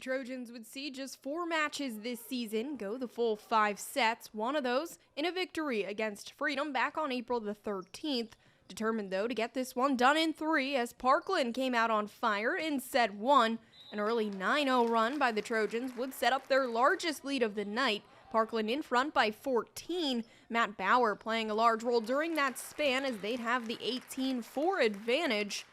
Trojans would see just 4 matches this season go the full 5 sets, one of those in a victory against Freedom back on April the 13th. Determined, though, to get this one done in 3 as Parkland came out on fire in set 1. An early 9-0 run by the Trojans would set up their largest lead of the night. Parkland in front by 14. Matt Bauer playing a large role during that span as they'd have the 18-4 advantage.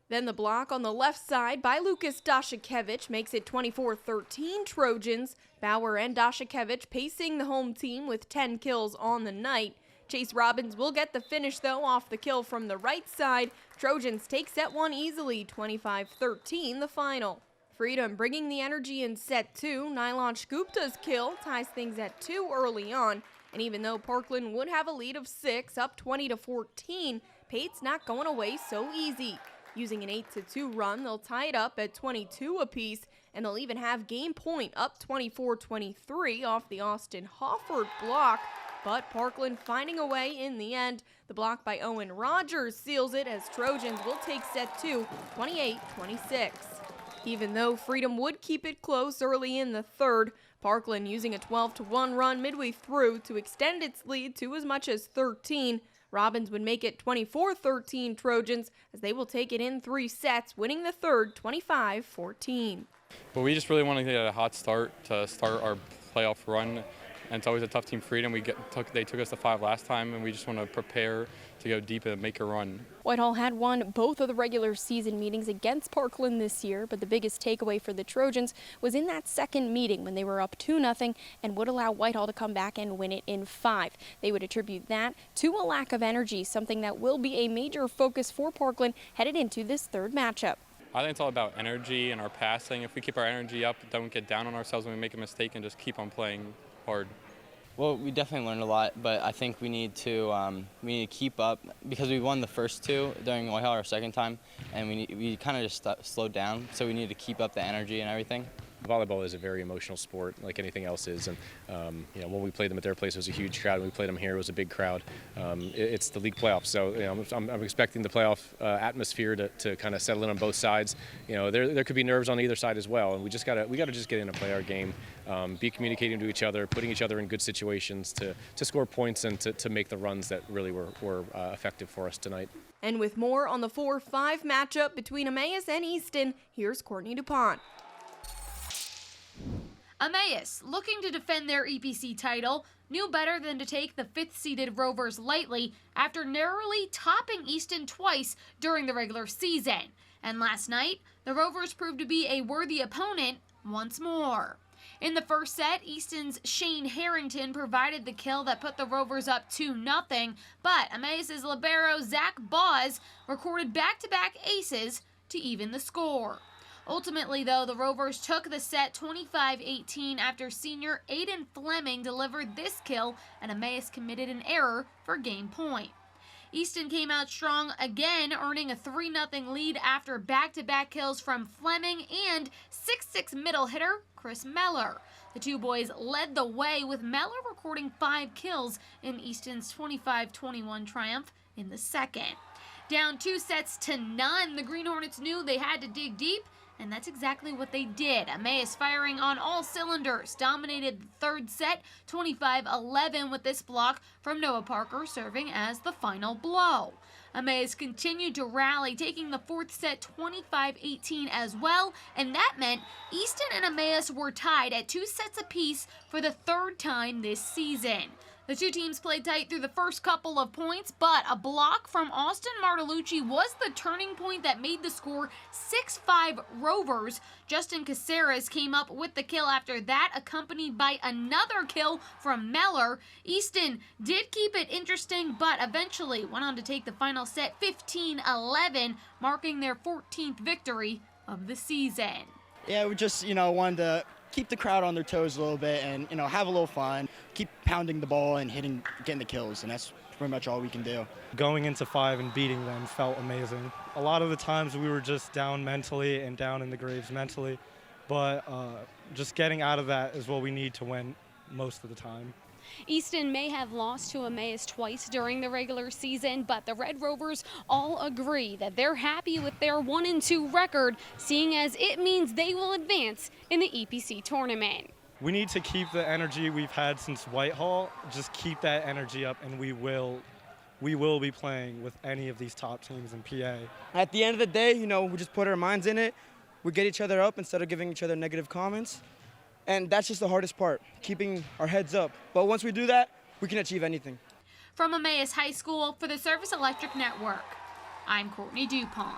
Then the block on the left side by Lucas Dashikevich makes it 24-13 Trojans. Bauer and Dashikevich pacing the home team with 10 kills on the night. Chase Robbins will get the finish, though, off the kill from the right side. Trojans take set 1 easily, 25-13 the final. Freedom bringing the energy in set 2. Nilansh Gupta's kill ties things at 2 early on. And even though Parkland would have a lead of 6, up 20-14, Pate's not going away so easy. Using an 8-2 run, they'll tie it up at 22 apiece, and they'll even have game point up 24-23 off the Austin Hofford block. But Parkland finding a way in the end. The block by Owen Rogers seals it as Trojans will take set 2, 28-26. Even though Freedom would keep it close early in the third, Parkland using a 12-1 run midway through to extend its lead to as much as 13. Robbins would make it 24-13 Trojans as they will take it in 3 sets, winning the third 25-14. But we just really want to get a hot start to start our playoff run. And it's always a tough team, Freedom. They took us to 5 last time, and we just want to prepare to go deep and make a run. Whitehall had won both of the regular season meetings against Parkland this year, but the biggest takeaway for the Trojans was in that second meeting when they were up 2-0 and would allow Whitehall to come back and win it in 5. They would attribute that to a lack of energy, something that will be a major focus for Parkland headed into this third matchup. I think it's all about energy and our passing. If we keep our energy up, don't get down on ourselves when we make a mistake, and just keep on playing hard. Well, we definitely learned a lot, but I think we need to keep up because we won the first 2 during Whitehall our second time, and we kind of just slowed down, so we need to keep up the energy and everything. Volleyball is a very emotional sport, like anything else is, and when we played them at their place, it was a huge crowd. When we played them here, it was a big crowd. It's the league playoffs, so I'm expecting the playoff atmosphere to kind of settle in on both sides. There could be nerves on either side as well, and we gotta just get in and play our game, be communicating to each other, putting each other in good situations to score points and to make the runs that really were effective for us tonight. And with more on the 4-5 matchup between Emmaus and Easton, here's Courtney DuPont. Emmaus, looking to defend their EPC title, knew better than to take the 5th-seeded Rovers lightly after narrowly topping Easton twice during the regular season. And last night, the Rovers proved to be a worthy opponent once more. In the first set, Easton's Shane Harrington provided the kill that put the Rovers up 2-0, but Emmaus' libero Zach Boz recorded back-to-back aces to even the score. Ultimately, though, the Rovers took the set 25-18 after senior Aiden Fleming delivered this kill and Emmaus committed an error for game point. Easton came out strong again, earning a 3-0 lead after back-to-back kills from Fleming and 6'6" middle hitter Chris Meller. The two boys led the way, with Meller recording 5 kills in Easton's 25-21 triumph in the second. Down 2-0, the Green Hornets knew they had to dig deep, and that's exactly what they did. Emmaus firing on all cylinders, dominated the third set 25-11 with this block from Noah Parker serving as the final blow. Emmaus continued to rally, taking the 4th set 25-18 as well, and that meant Easton and Emmaus were tied at 2 sets apiece for the 3rd time this season. The two teams played tight through the first couple of points, but a block from Austin Martellucci was the turning point that made the score 6-5 Rovers. Justin Caceres came up with the kill after that, accompanied by another kill from Meller. Easton did keep it interesting, but eventually went on to take the final set 15-11, marking their 14th victory of the season. Yeah, we just, wanted to keep the crowd on their toes a little bit and, have a little fun, keep pounding the ball and getting the kills, and that's pretty much all we can do. Going into 5 and beating them felt amazing. A lot of the times we were just down mentally and down in the graves mentally, but just getting out of that is what we need to win most of the time. Easton may have lost to Emmaus twice during the regular season, but the Red Rovers all agree that they're happy with their 1-2 record, seeing as it means they will advance in the EPC tournament. We need to keep the energy we've had since Whitehall, just keep that energy up, and we will be playing with any of these top teams in PA. At the end of the day, we just put our minds in it. We get each other up instead of giving each other negative comments. And that's just the hardest part, keeping our heads up. But once we do that, we can achieve anything. From Emmaus High School for the Service Electric Network, I'm Courtney DuPont.